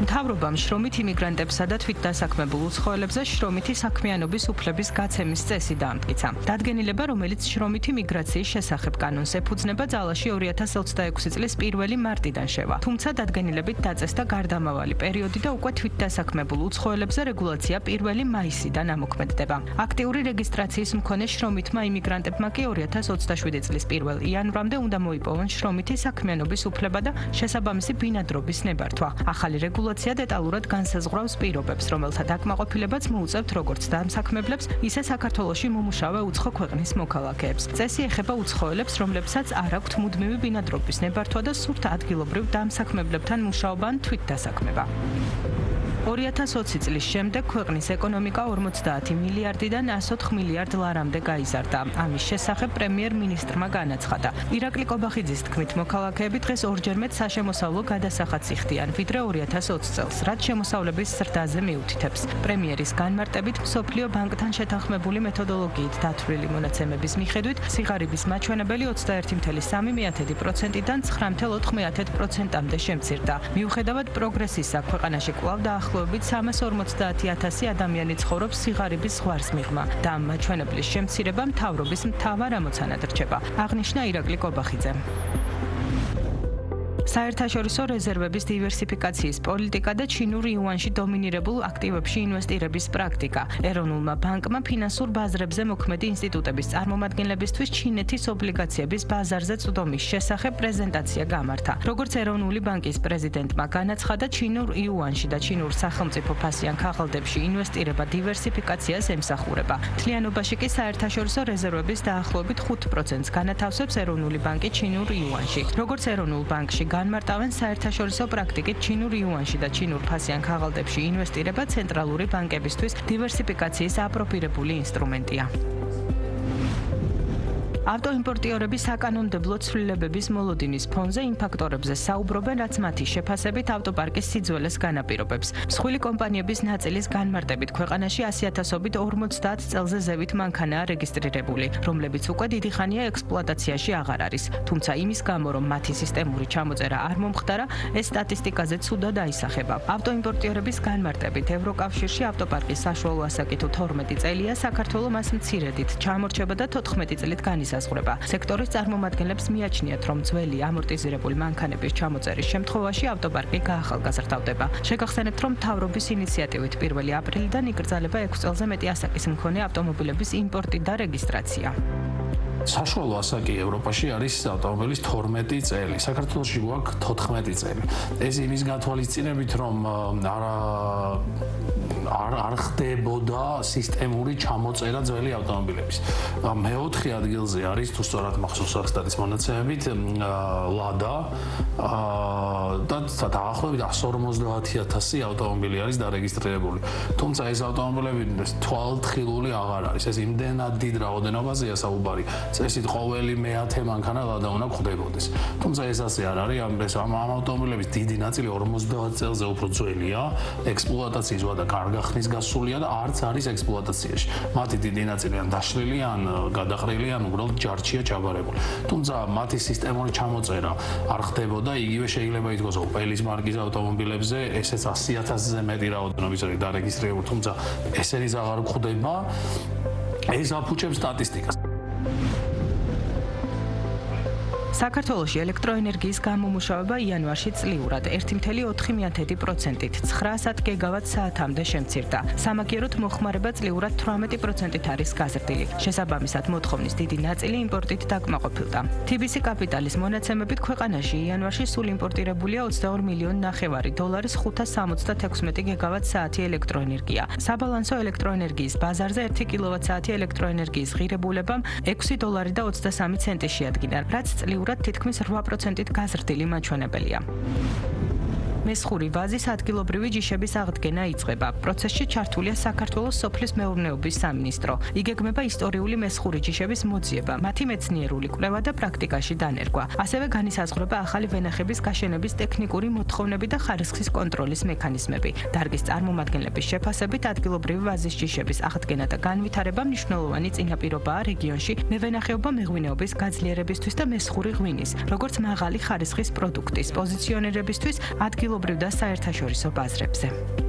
მთავრობამ შრომით იმიგრანტებსა და თვითდასაქმებულ უცხოელებზე შრომითი საქმიანობის უფლების გაცემის წესი დაამტკიცა. დადგენილება, რომელიც შრომითი მიგრაციის შესახებ კანონს ეფუძნება, ძალაში 2026 წლის 1 მარტიდან შევა. თუმცა დადგენილებით დაწესდა გარდამავალი პერიოდი და უკვე თვითდასაქმებულ უცხოელებზე რეგულაცია 1 მაისიდან ამოქმედდება. აქტიური რეგისტრაციის მქონე შრომითმა იმიგრანტებმა კი 2027 წლის 1 იანვრამდე უნდა მოიპოვონ შრომითი საქმიანობის უფლება და შესაბამისი ბინადრობის ნებართვა. ახალი რეგულაცია დეტალურად განსაზღვრავს პირობებს, რომელთა დაკმაყოფილებაც მოუწევთ როგორც დამსაქმებლებს, ისე საქართველოში მომუშავე უცხო ქვეყნის მოქალაქეებს. წესი ეხება უცხოელებს, რომლებსაც არ აქვთ მუდმივი ბინადრობის ნებართვა და სურთ ადგილობრივ დამსაქმებლებთან მუშაობა ან თვითდასაქმება. 2020 წლის შემდეგ ქვეყნის ეკონომიკა 50 მილიარდიდან 104 მილიარდ ლარამდე გაიზარდა. ამის შესახებ პრემიერ-მინისტრმა განაცხადა. ირაკლი კობახიძის თქმით, მოქალაქეები დღეს ორჯერ მეტ საშემოსავლო გადასახადს იხდიან, ვიდრე 2020 წელს, რაც შემოსავლების ზრდაზე მიუთითებს. პრემიერის განმარტებით, მსოფლიო ბანკთან შეთანხმებული მეთოდოლოგიით დათვლილი მონაცემების მიხედვით, სიღარიბის მაჩვენებელი 21,3%-დან 9,4%-მდე შემცირდა. მიუხედავად პროგრესისა, ქვეყანაში კვლავ დაახლოებით 350,000 ადამიანი ცხოვრობს სიღარიბის ზღვარს მიღმა და ამ მაჩვენებლის შემცირება მთავრობის მთავარ ამოცანად რჩება, აღნიშნა ირაკლი კობახიძემ. საერთაშორისო რეზერვების დივერსიფიკაციის პოლიტიკა და ჩინურ იუანში დომინირებულ აქტივებში ინვესტირების პრაქტიკა. ეროვნულმა ბანკმა ფინანსურ ბაზრებზე მოქმედი ინსტიტუტების წარმომადგენლებისთვის ჩინეთის ობლიგაციების ბაზარზე წვდომის შესახებ პრეზენტაცია გამართა. როგორც ეროვნული ბანკის პრეზიდენტმა განაცხადა, ჩინურ იუანში და ჩინურ სახელმწიფო ფასიან ქაღალდებში ინვესტირება დივერსიფიკაციას ემსახურება. მთლიანობაში კი საერთაშორისო რეზერვების დაახლოებით 5%-ს განათავსებს ეროვნული ბანკი ჩინურ იუანში. როგორც ეროვნულ ბანკში განმარტავენ, საერთაშორისო პრაქტიკით ჩინურ იუანში და ჩინურ ფასიან ქაღალდებში ინვესტირება ცენტრალური ბანკებისთვის დივერსიფიკაციის აპროფირებული ინსტრუმენტია. ავტოიმპორტიორები საკანონმდებლო ცვლილებების მოლოდინის ფონზე იმ ფაქტორებზე საუბრობენ, რაც მათი შეფასებით ავტოპარკის სიძველეს განაპირობებს. მსხვილი კომპანიების ნაწილის განმარტებით ქვეყანაში 100,000-ობით 50 წელზე ზევით მანქანაა რეგისტრირებული, რომლებიც უკვე დიდი ხანია ექსპლუატაციაში აღარ არის. თუმცა იმის გამო, რომ მათი სისტემური ჩამოწერა არ მომხდარა, ეს სტატისტიკაზე ცუდად აისახება. ავტოიმპორტიორების განმარტებით, ევროკავშირში ავტოპარკის საშუალო ასაკი თუ 12 წელია, საქართველო მას მცირედით ჩამორჩება და 14 წლით განისაზღვრება. სექტორის წარმომადგენლებს მიაჩნიათ, რომ ძველი ამორტიზირებული მანქანების ჩამოწერის შემთხვევაში ავტოპარკი გაახალგაზრდავდება. შეგახსენებთ, რომ მთავრობის ინიციატივით 1 აპრილიდან იკრძალება 6 წელზე მეტი ასაკის მქონე ავტომობილების იმპორტი და რეგისტრაცია. საშუალო ასაკი ევროპაში არის ავტომობილის 12 წელი, საქართველოში გვაქვს 14 წელი. ეს იმის გათვალისწინებით, რომ არ ხდებოდა სისტემური ჩამოწერა ძველი ავტომობილების. მეოთხე ადგილზე არის, თუ სწორად მახსოვს სტატის მონაცემებით, ლადა და დაახლოებით 150,000 ავტომობილი არის დარეგისტრირებული. თუმცა ეს ავტომობილები თვალთხილული აღარ არის. ეს იმდენად დიდ რაოდენობაზეა საუბარი. წესით ყოველი მე-10 მანქანა ლადა უნდა გვხდებოდეს. თუმცა ეს ასე არ არის, ამ ავტომობილების დიდი ნაწილი 50 წელზე უფრო ძველია, ექსპლუატაციის ვადა კარგა ხნის გასულია და არც არის ექსპლუატაციაში. მათი დიდი ნაწილი ან დაშლილი, ან გადაყრილი, ან უბრალოდ ჯარჯია ჩაბარებული. თუმცა მათი სისტემური ჩამოწერა არ ხდებოდა, იგივე შეიძლება ითქვას Opel-ის მარკის ავტომობილებზე, ესეც 100,000-ზე მეტი რაოდენობის არის დარეგისტრირებული, თუმცა ესეც აღარ გვხდება. ეს აფუჭებს სტატისტიკას. საქართველოში ელექტროენერგიის გამომუშავება იანვარში წლიურად 1,4%-ით 900 გიგავატ-საათამდე შემცირდა. სამაგიეროდ მოხმარება წლიურად 18%-ით არის გაზრდილი. შესაბამისად, მოთხოვნის დიდი ნაწილი იმპორტით დაკმაყოფილდა. TBC კაპიტალის მონაცემებით ქვეყანაში იანვარში სულ იმპორტირებულია 22,5 მილიონი დოლარის 576 გიგავატ-საათი ელექტროენერგია. საბალანსო ელექტროენერგიის ბაზარზე 1 კილოვატ-საათი ელექტროენერგიის ღირებულებამ $6.23 შეადგინა, რაც წლიურად თითქმის 8%-ით გაზრდილი მაჩვენებელია. მესხური ვაზის ადგილობრივი ჯიშების აღდგენა იწყება. პროცესში ჩართულია საქართველოს სოფლის მეურნეობის სამინისტრო. იგეგმება ისტორიული მესხური ჯიშების მოძიება, მათი მეცნიერული კვლევა და პრაქტიკაში დანერგვა. ასევე განისაზღვრება ახალი ვენახების გაშენების ტექნიკური მოთხოვნები და ხარისხის კონტროლის მექანიზმები. დარგის წარმომადგენლების შეფასებით ადგილობრივი ვაზის ჯიშების აღდგენა და განვითარება მნიშვნელოვანი წინაპირობაა რეგიონში მევენახეობა მეღვინეობის გაძლიერებისთვის და მესხური ღვინის, როგორც მაღალი ხარისხის პროდუქტის პოზიციონირებისთვის ადგილ ადგილობრივ და საერთაშორისო ბაზრებზე.